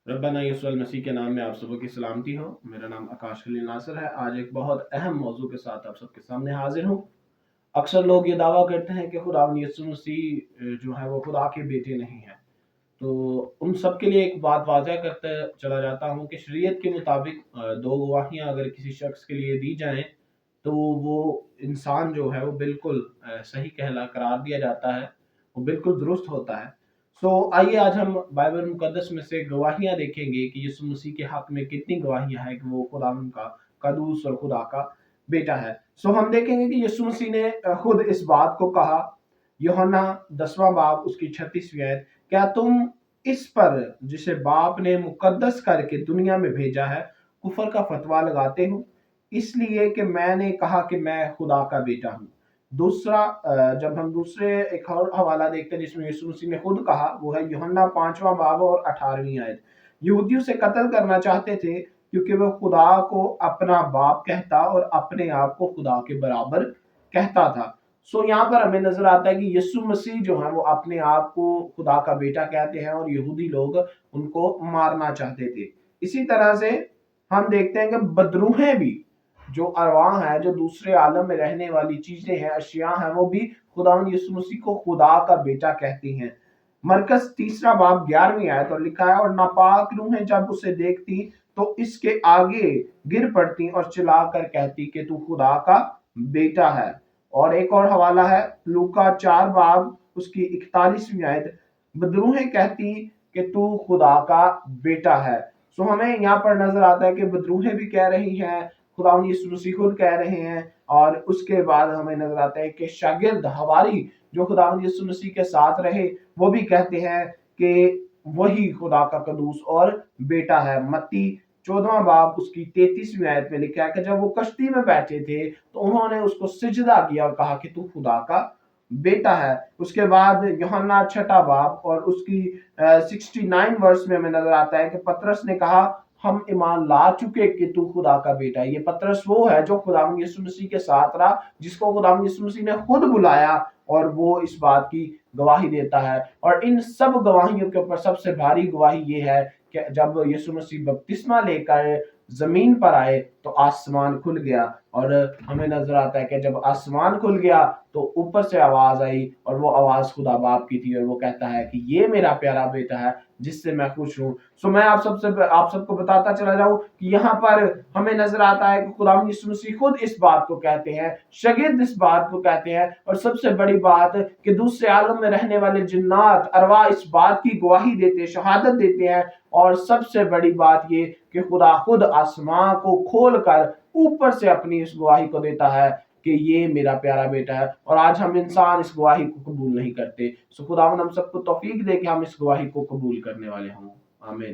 रब्बाना यस्सुल मसीह के नाम में आप सबों की सलामती हो। मेरा नाम आकाश खलील नासिर है। आज एक बहुत अहम मौजू के साथ आप सबके सामने हाजिर हूँ। अक्सर लोग ये दावा करते हैं कि खुदावंद यीशु मसीह जो है वो खुदा के बेटे नहीं है। तो उन सब के लिए एक बात वाज़ह करते चला जाता हूँ कि शरीयत के मुताबिक दो गवाहियाँ अगर किसी शख्स के लिए दी जाएं तो वो इंसान जो है वो बिल्कुल सही कहला करार दिया जाता है, वो बिल्कुल दुरुस्त होता है। आइए आज हम बाइबल मुकद्दस में से गवाहियाँ देखेंगे कि यीशु मसीह के हक में कितनी गवाहियाँ हैं कि वो खुदावंद का कदूस और खुदा का बेटा है। हम देखेंगे कि यीशु मसीह ने खुद इस बात को कहा, यूहन्ना 10वां बाब उसकी 36वीं आयत, क्या तुम इस पर जिसे बाप ने मुकद्दस करके दुनिया में भेजा है कुफर का फतवा लगाते हो, इसलिए कि मैंने कहा कि मैं खुदा का बेटा हूँ। दूसरा जब हम दूसरे एक और हवाला देखते हैं जिसमें यीशु मसीह ने खुद कहा, वो है यूहन्ना 5वां बाब और 18वीं आयत। यहूदियों से कत्ल करना चाहते थे क्योंकि वो खुदा को अपना बाप कहता और अपने आप को खुदा के बराबर कहता था। यहाँ पर हमें नजर आता है कि यीशु मसीह जो है वो अपने आप को खुदा का बेटा कहते हैं और यहूदी लोग उनको मारना चाहते थे। इसी तरह से हम देखते हैं कि बदरूहें भी, जो अरवाह है, जो दूसरे आलम में रहने वाली चीजें हैं, अशिया हैं, वो भी खुदावंद यीशु मसीह को खुदा का बेटा कहती हैं। मरकस 3वां बाब 11वीं आयत और लिखा है, और नापाक रूहें जब उसे देखती तो इसके आगे गिर पड़ती और चिल्लाकर कहती कि तू खुदा का बेटा है। और एक और हवाला है लूका 4 बाब उसकी 41वीं आयत, बदरूहें कहती कि तू खुदा का बेटा है। हमें यहाँ पर नजर आता है कि बदरूहें भी कह रही हैं, खुदावंद यीशु मसीह खुद कह रहे हैं, और उसके बाद हमें नजर आता है कि शागिर्द हवारी जो खुदावंद यीशु मसीह के साथ रहे वो भी कहते हैं कि वही खुदा का कदूस और बेटा है। मत्ती 14वां बाब उसकी 33वीं आयत में लिखा है कि जब वो कश्ती में बैठे थे तो उन्होंने उसको सिजदा किया और कहा कि तू खुदा का बेटा है। उसके बाद यूहन्ना 6वां बाब और उसकी 69 वर्स में हमें नजर आता है कि पतरस ने कहा, हम ईमान ला चुके कि तू खुदा का बेटा है। ये पतरस वो है जो खुदावंद यीशु मसीह के साथ रहा, जिसको खुदावंद यीशु मसीह ने खुद बुलाया और वो इस बात की गवाही देता है। और इन सब गवाहियों के ऊपर सबसे भारी गवाही ये है कि जब यीशु मसीह बपतिस्मा लेकर जमीन पर आए तो आसमान खुल गया, और हमें नजर आता है कि जब आसमान खुल गया तो ऊपर से आवाज आई, और वो आवाज खुदा बाप की थी, और वो कहता है कि ये मेरा प्यारा बेटा है जिससे मैं खुश हूँ। मैं आप सबको बताता चला जाऊं कि यहाँ पर हमें नजर आता है कि खुदावंद यीशु मसीह खुद इस बात को कहते हैं, शागिर्द इस बात को कहते हैं, और सबसे बड़ी बात कि दूसरे आलम में रहने वाले जिन्नात अरवा इस बात की गवाही देते, शहादत देते हैं। और सबसे बड़ी बात ये कि खुदा खुद आसमां को खोलकर ऊपर से अपनी इस गवाही को देता है कि ये मेरा प्यारा बेटा है। और आज हम इंसान इस गवाही को कबूल नहीं करते। खुदावंद हम सबको तौफीक दे कि हम इस गवाही को कबूल करने वाले हों। आमीन।